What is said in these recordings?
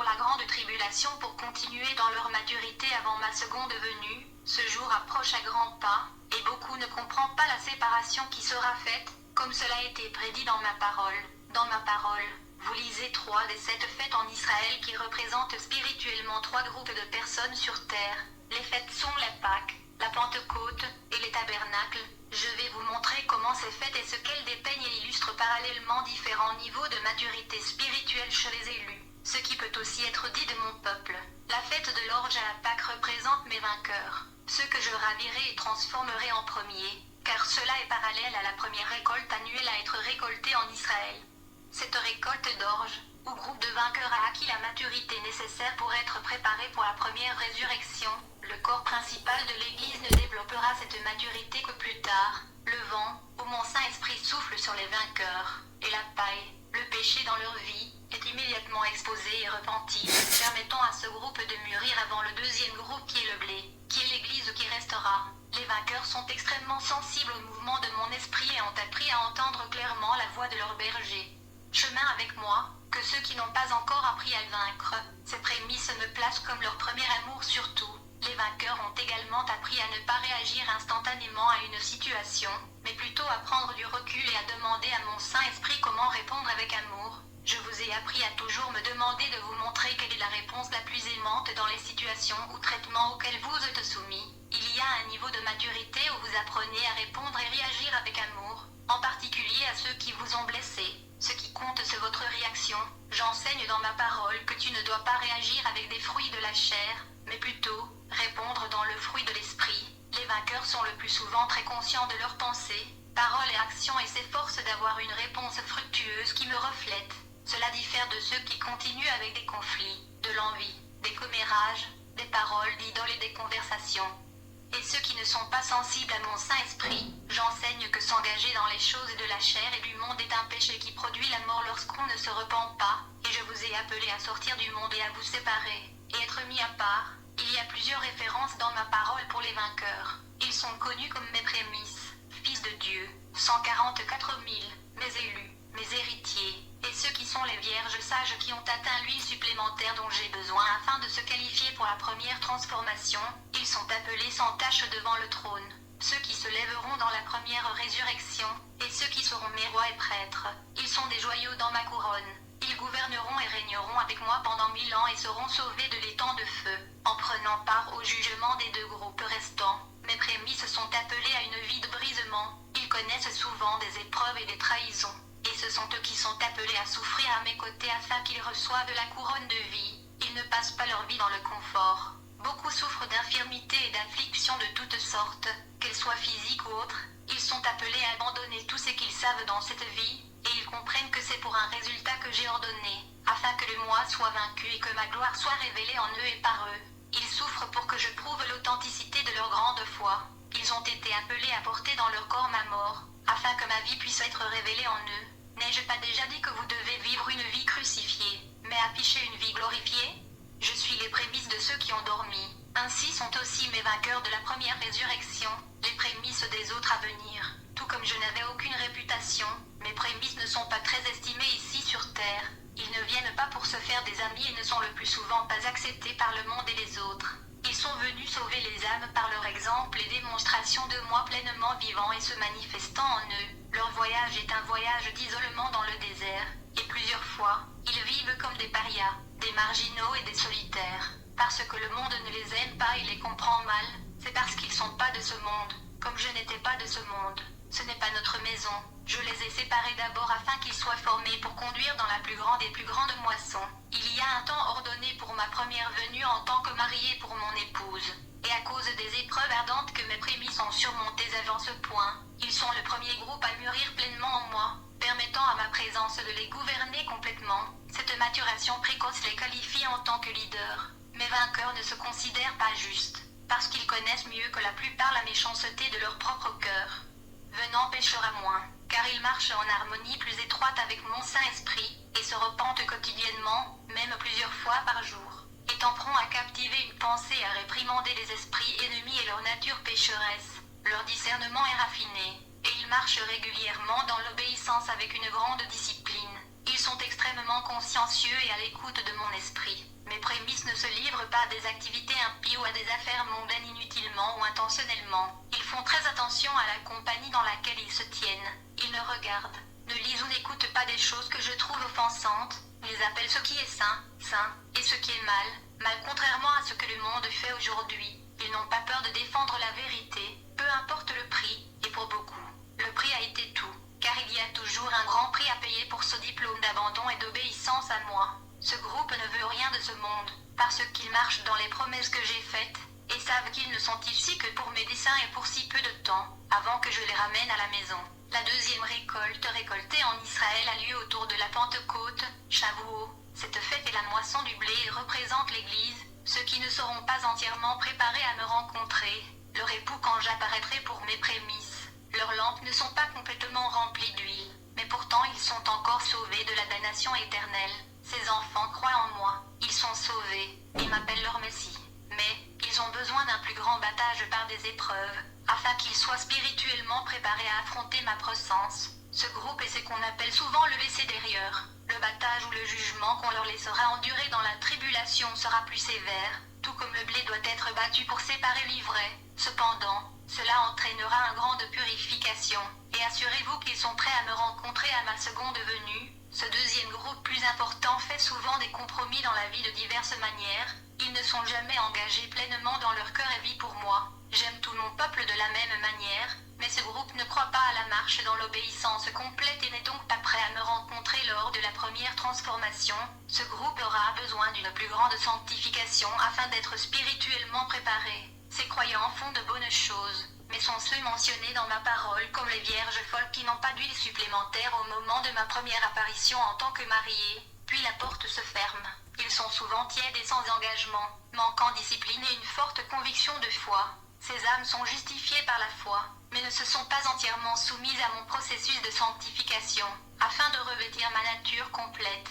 la grande tribulation pour continuer dans leur maturité avant ma seconde venue. Ce jour approche à grands pas, et beaucoup ne comprennent pas la séparation qui sera faite, comme cela a été prédit dans ma parole. Dans ma parole, vous lisez 3 des 7 fêtes en Israël qui représentent spirituellement 3 groupes de personnes sur terre. Les fêtes sont la Pâque, la Pentecôte et les tabernacles. Je vais vous montrer comment ces fêtes et ce qu'elles dépeignent et illustrent parallèlement différents niveaux de maturité spirituelle chez les élus, ce qui peut aussi être dit de mon peuple. La fête de l'orge à la Pâque représente mes vainqueurs, ceux que je ravirai et transformerai en premier, car cela est parallèle à la première récolte annuelle à être récoltée en Israël. Cette récolte d'orge, ou groupe de vainqueurs a acquis la maturité nécessaire pour être préparé pour la première résurrection. Le corps principal de l'Église ne développera cette maturité que plus tard. Le vent, où mon Saint-Esprit souffle sur les vainqueurs, et la paille, le péché dans leur vie, est immédiatement exposé et repenti, permettant à ce groupe de mûrir avant le deuxième groupe qui est le blé, qui est l'Église qui restera. Les vainqueurs sont extrêmement sensibles au mouvement de mon esprit et ont appris à entendre clairement la voix de leur berger. Chemin avec moi, que ceux qui n'ont pas encore appris à le vaincre, ces prémices me placent comme leur premier amour surtout. Les vainqueurs ont également appris à ne pas réagir instantanément à une situation, mais plutôt à prendre du recul et à demander à mon Saint-Esprit comment répondre avec amour. Je vous ai appris à toujours me demander de vous montrer quelle est la réponse la plus aimante dans les situations ou traitements auxquels vous êtes soumis. Il y a un niveau de maturité où vous apprenez à répondre et réagir avec amour, en particulier à ceux qui vous ont blessé. Ce qui compte, c'est votre réaction. J'enseigne dans ma parole que tu ne dois pas réagir avec des fruits de la chair, mais plutôt répondre dans le fruit de l'esprit. Les vainqueurs sont le plus souvent très conscients de leurs pensées, paroles et actions et s'efforcent d'avoir une réponse fructueuse qui me reflète. Cela diffère de ceux qui continuent avec des conflits, de l'envie, des commérages, des paroles d'idoles et des conversations. Et ceux qui ne sont pas sensibles à mon Saint-Esprit, j'enseigne que s'engager dans les choses de la chair et du monde est un péché qui produit la mort lorsqu'on ne se repent pas, et je vous ai appelé à sortir du monde et à vous séparer, et être mis à part. Il y a plusieurs références dans ma parole pour les vainqueurs. Ils sont connus comme mes prémices, fils de Dieu, 144 000, mes élus, mes héritiers, et ceux qui sont les vierges sages qui ont atteint l'huile supplémentaire dont j'ai besoin afin de se qualifier pour la première transformation. Ils sont appelés sans tache devant le trône. Ceux qui se lèveront dans la première résurrection, et ceux qui seront mes rois et prêtres, ils sont des joyaux dans ma couronne. Ils gouverneront et régneront avec moi pendant 1000 ans et seront sauvés de l'étang de feu, en prenant part au jugement des 2 groupes restants. Mes prémices sont appelés à une vie de brisement. Ils connaissent souvent des épreuves et des trahisons. Et ce sont eux qui sont appelés à souffrir à mes côtés afin qu'ils reçoivent la couronne de vie. Ils ne passent pas leur vie dans le confort. Beaucoup souffrent d'infirmités et d'afflictions de toutes sortes, qu'elles soient physiques ou autres. Ils sont appelés à abandonner tout ce qu'ils savent dans cette vie, et ils comprennent que c'est pour un résultat que j'ai ordonné, afin que le moi soit vaincu et que ma gloire soit révélée en eux et par eux. Ils souffrent pour que je prouve l'authenticité de leur grande foi. Ils ont été appelés à porter dans leur corps ma mort, afin que ma vie puisse être révélée en eux. N'ai-je pas déjà dit que vous devez vivre une vie crucifiée, mais afficher une vie glorifiée? Je suis les prémices de ceux qui ont dormi. Ainsi sont aussi mes vainqueurs de la première résurrection, les prémices des autres à venir. Tout comme je n'avais aucune réputation, mes prémices ne sont pas très estimées ici sur terre. Ils ne viennent pas pour se faire des amis et ne sont le plus souvent pas acceptés par le monde et les autres. Ils sont venus sauver les âmes par leur exemple et démonstration de moi pleinement vivant et se manifestant en eux. Leur voyage est un voyage d'isolement dans le désert, et plusieurs fois, ils vivent comme des parias, des marginaux et des solitaires. Parce que le monde ne les aime pas et les comprend mal, c'est parce qu'ils sont pas de ce monde, comme je n'étais pas de ce monde. Ce n'est pas notre maison. Je les ai séparés d'abord afin qu'ils soient formés pour conduire dans la plus grande et plus grande moisson. Il y a un temps ordonné pour ma première venue en tant que mariée pour mon épouse. Et à cause des épreuves ardentes que mes prémices ont surmontées avant ce point, ils sont le premier groupe à mûrir pleinement en moi, permettant à ma présence de les gouverner complètement. Cette maturation précoce les qualifie en tant que leaders. Mes vainqueurs ne se considèrent pas justes, parce qu'ils connaissent mieux que la plupart la méchanceté de leur propre cœur. Venant péchera moins, car ils marchent en harmonie plus étroite avec mon Saint-Esprit, et se repentent quotidiennement, même plusieurs fois par jour, étant prompts à captiver une pensée et à réprimander les esprits ennemis et leur nature pécheresse. Leur discernement est raffiné, et ils marchent régulièrement dans l'obéissance avec une grande discipline. Ils sont extrêmement consciencieux et à l'écoute de mon esprit. Mes prémices ne se livrent pas à des activités impies ou à des affaires mondaines inutilement ou intentionnellement. Ils font très attention à la compagnie dans laquelle ils se tiennent. Ils ne regardent, ne lisent ou n'écoutent pas des choses que je trouve offensantes. Ils appellent ce qui est sain, sain, et ce qui est mal, mal, contrairement à ce que le monde fait aujourd'hui. Ils n'ont pas peur de défendre la vérité, peu importe le prix, et pour beaucoup, le prix a été tout, car il y a toujours un grand prix à payer pour ce diplôme d'abandon et d'obéissance à moi. Ce groupe ne veut rien de ce monde, parce qu'ils marchent dans les promesses que j'ai faites, et savent qu'ils ne sont ici que pour mes desseins et pour si peu de temps, avant que je les ramène à la maison. La deuxième récolte récoltée en Israël a lieu autour de la Pentecôte, Shavuot. Cette fête est la moisson du blé et représente l'Église, ceux qui ne seront pas entièrement préparés à me rencontrer, leur époux quand j'apparaîtrai pour mes prémices. Leurs lampes ne sont pas complètement remplies d'huile, mais pourtant ils sont encore sauvés de la damnation éternelle. Ces enfants croient en moi, ils sont sauvés, et m'appellent leur Messie. Mais, ils ont besoin d'un plus grand battage par des épreuves, afin qu'ils soient spirituellement préparés à affronter ma présence. Ce groupe est ce qu'on appelle souvent le laisser derrière. Le battage ou le jugement qu'on leur laissera endurer dans la tribulation sera plus sévère, tout comme le blé doit être battu pour séparer l'ivraie. Cependant, cela entraînera une grande purification, et assurez-vous qu'ils sont prêts à me rencontrer à ma seconde venue. Ce deuxième groupe plus important fait souvent des compromis dans la vie de diverses manières. Ils ne sont jamais engagés pleinement dans leur cœur et vie pour moi. J'aime tout mon peuple de la même manière, mais ce groupe ne croit pas à la marche dans l'obéissance complète et n'est donc pas prêt à me rencontrer lors de la première transformation. Ce groupe aura besoin d'une plus grande sanctification afin d'être spirituellement préparé. Ces croyants font de bonnes choses, mais sont ceux mentionnés dans ma parole comme les vierges folles qui n'ont pas d'huile supplémentaire au moment de ma première apparition en tant que mariée. Puis la porte se ferme. Ils sont souvent tièdes et sans engagement, manquant discipline et une forte conviction de foi. Ces âmes sont justifiées par la foi, mais ne se sont pas entièrement soumises à mon processus de sanctification, afin de revêtir ma nature complète.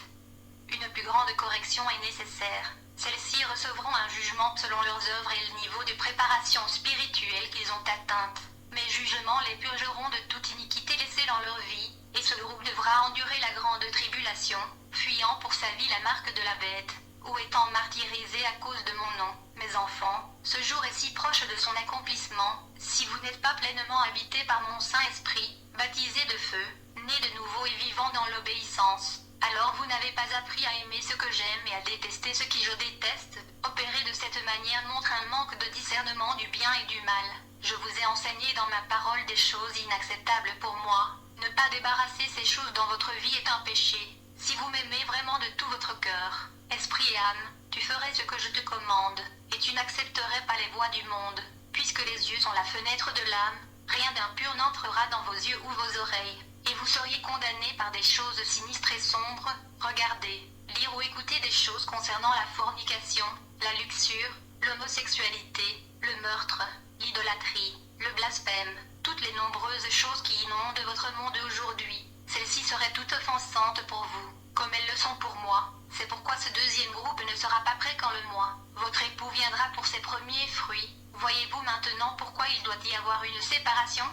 Une plus grande correction est nécessaire. Celles-ci recevront un jugement selon leurs œuvres et le niveau de préparation spirituelle qu'ils ont atteinte. Mes jugements les purgeront de toute iniquité laissée dans leur vie, et ce groupe devra endurer la grande tribulation, fuyant pour sa vie la marque de la bête, ou étant martyrisé à cause de mon nom. Mes enfants, ce jour est si proche de son accomplissement, si vous n'êtes pas pleinement habités par mon Saint-Esprit, baptisés de feu, nés de nouveau et vivant dans l'obéissance, alors vous n'avez pas appris à aimer ce que j'aime et à détester ce qui je déteste. Opérer de cette manière montre un manque de discernement du bien et du mal. Je vous ai enseigné dans ma parole des choses inacceptables pour moi. Ne pas débarrasser ces choses dans votre vie est un péché. Si vous m'aimez vraiment de tout votre cœur, esprit et âme, tu ferais ce que je te commande, et tu n'accepterais pas les voies du monde. Puisque les yeux sont la fenêtre de l'âme, rien d'impur n'entrera dans vos yeux ou vos oreilles, et vous seriez condamnés par des choses sinistres et sombres. Regardez, lire ou écouter des choses concernant la fornication, la luxure, l'homosexualité, le meurtre, l'idolâtrie, le blasphème, toutes les nombreuses choses qui inondent votre monde aujourd'hui. Celles-ci seraient toutes offensantes pour vous, comme elles le sont pour moi. C'est pourquoi ce deuxième groupe ne sera pas prêt quand le mois. Votre époux viendra pour ses premiers fruits. Voyez-vous maintenant pourquoi il doit y avoir une séparation?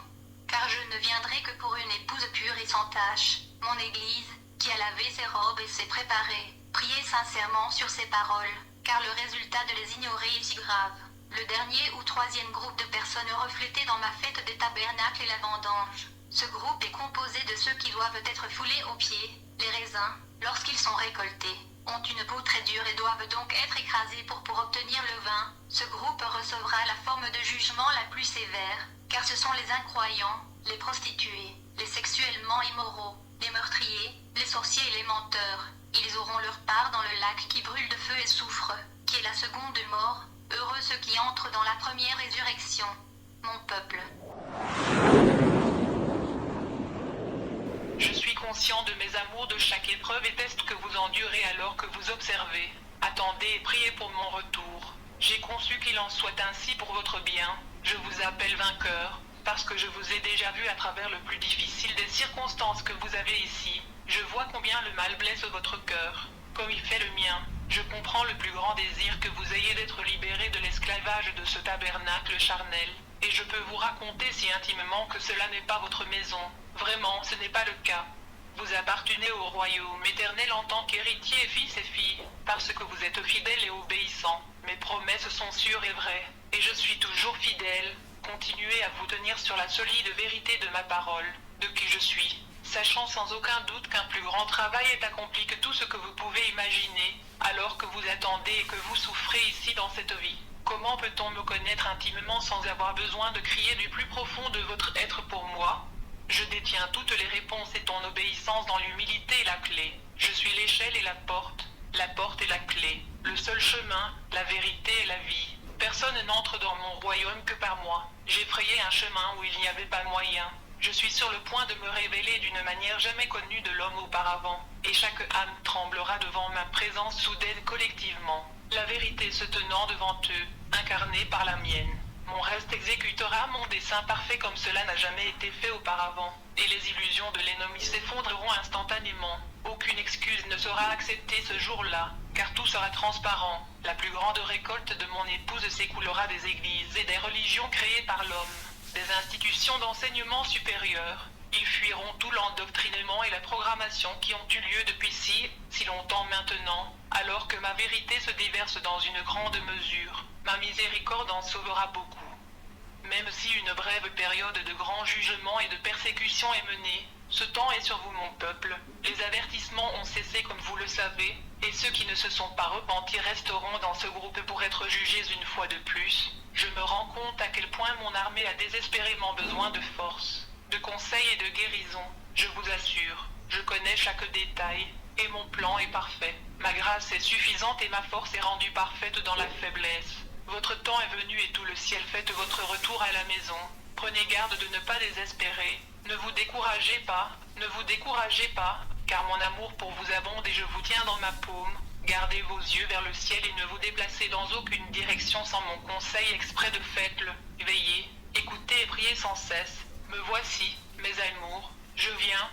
Car je ne viendrai que pour une épouse pure et sans tache, mon Église, qui a lavé ses robes et s'est préparée. Priez sincèrement sur ces paroles, car le résultat de les ignorer est si grave. Le dernier ou troisième groupe de personnes reflété dans ma fête des tabernacles est la vendange. Ce groupe est composé de ceux qui doivent être foulés aux pieds. Les raisins, lorsqu'ils sont récoltés, ont une peau très dure et doivent donc être écrasés pour obtenir le vin. Ce groupe recevra la forme de jugement la plus sévère, car ce sont les incroyants, les prostituées, les sexuellement immoraux, les meurtriers, les sorciers et les menteurs. Ils auront leur part dans le lac qui brûle de feu et soufre, qui est la seconde mort. Heureux ceux qui entrent dans la première résurrection. Mon peuple. Je suis conscient de mes amours de chaque épreuve et teste que vous endurez alors que vous observez. Attendez et priez pour mon retour. J'ai conçu qu'il en soit ainsi pour votre bien. Je vous appelle vainqueur, parce que je vous ai déjà vu à travers le plus difficile des circonstances que vous avez ici. Je vois combien le mal blesse votre cœur, comme il fait le mien. Je comprends le plus grand désir que vous ayez d'être libéré de l'esclavage de ce tabernacle charnel, et je peux vous raconter si intimement que cela n'est pas votre maison. Vraiment, ce n'est pas le cas. Vous appartenez au royaume éternel en tant qu'héritier, fils et filles, parce que vous êtes fidèles et obéissants. Mes promesses sont sûres et vraies, et je suis toujours fidèle. Continuez à vous tenir sur la solide vérité de ma parole, de qui je suis, sachant sans aucun doute qu'un plus grand travail est accompli que tout ce que vous pouvez imaginer, alors que vous attendez et que vous souffrez ici dans cette vie. Comment peut-on me connaître intimement sans avoir besoin de crier du plus profond de votre être pour moi? Je détiens toutes les réponses et ton obéissance dans l'humilité est la clé. Je suis l'échelle et la porte est la clé. Le seul chemin, la vérité et la vie. Personne n'entre dans mon royaume que par moi. J'ai frayé un chemin où il n'y avait pas moyen. Je suis sur le point de me révéler d'une manière jamais connue de l'homme auparavant, et chaque âme tremblera devant ma présence soudaine collectivement. La vérité se tenant devant eux, incarnée par la mienne. Mon reste exécutera mon dessein parfait comme cela n'a jamais été fait auparavant, et les illusions de l'ennemi s'effondreront instantanément. Aucune excuse ne sera acceptée ce jour-là, car tout sera transparent. La plus grande récolte de mon épouse s'écoulera des églises et des religions créées par l'homme, des institutions d'enseignement supérieur. Ils fuiront tout l'endoctrinement et la programmation qui ont eu lieu depuis si longtemps maintenant, alors que ma vérité se déverse dans une grande mesure. Ma miséricorde en sauvera beaucoup. Même si une brève période de grand jugement et de persécution est menée, ce temps est sur vous mon peuple. Les avertissements ont cessé comme vous le savez, et ceux qui ne se sont pas repentis resteront dans ce groupe pour être jugés une fois de plus. Je me rends compte à quel point mon armée a désespérément besoin de force, de conseils et de guérison. Je vous assure, je connais chaque détail, et mon plan est parfait. Ma grâce est suffisante et ma force est rendue parfaite dans la faiblesse. Votre temps est venu et tout le ciel fête votre retour à la maison. Prenez garde de ne pas désespérer. Ne vous découragez pas, car mon amour pour vous abonde et je vous tiens dans ma paume. Gardez vos yeux vers le ciel et ne vous déplacez dans aucune direction sans mon conseil exprès de faites-le. Veillez, écoutez et priez sans cesse. Me voici, mes amours, je viens,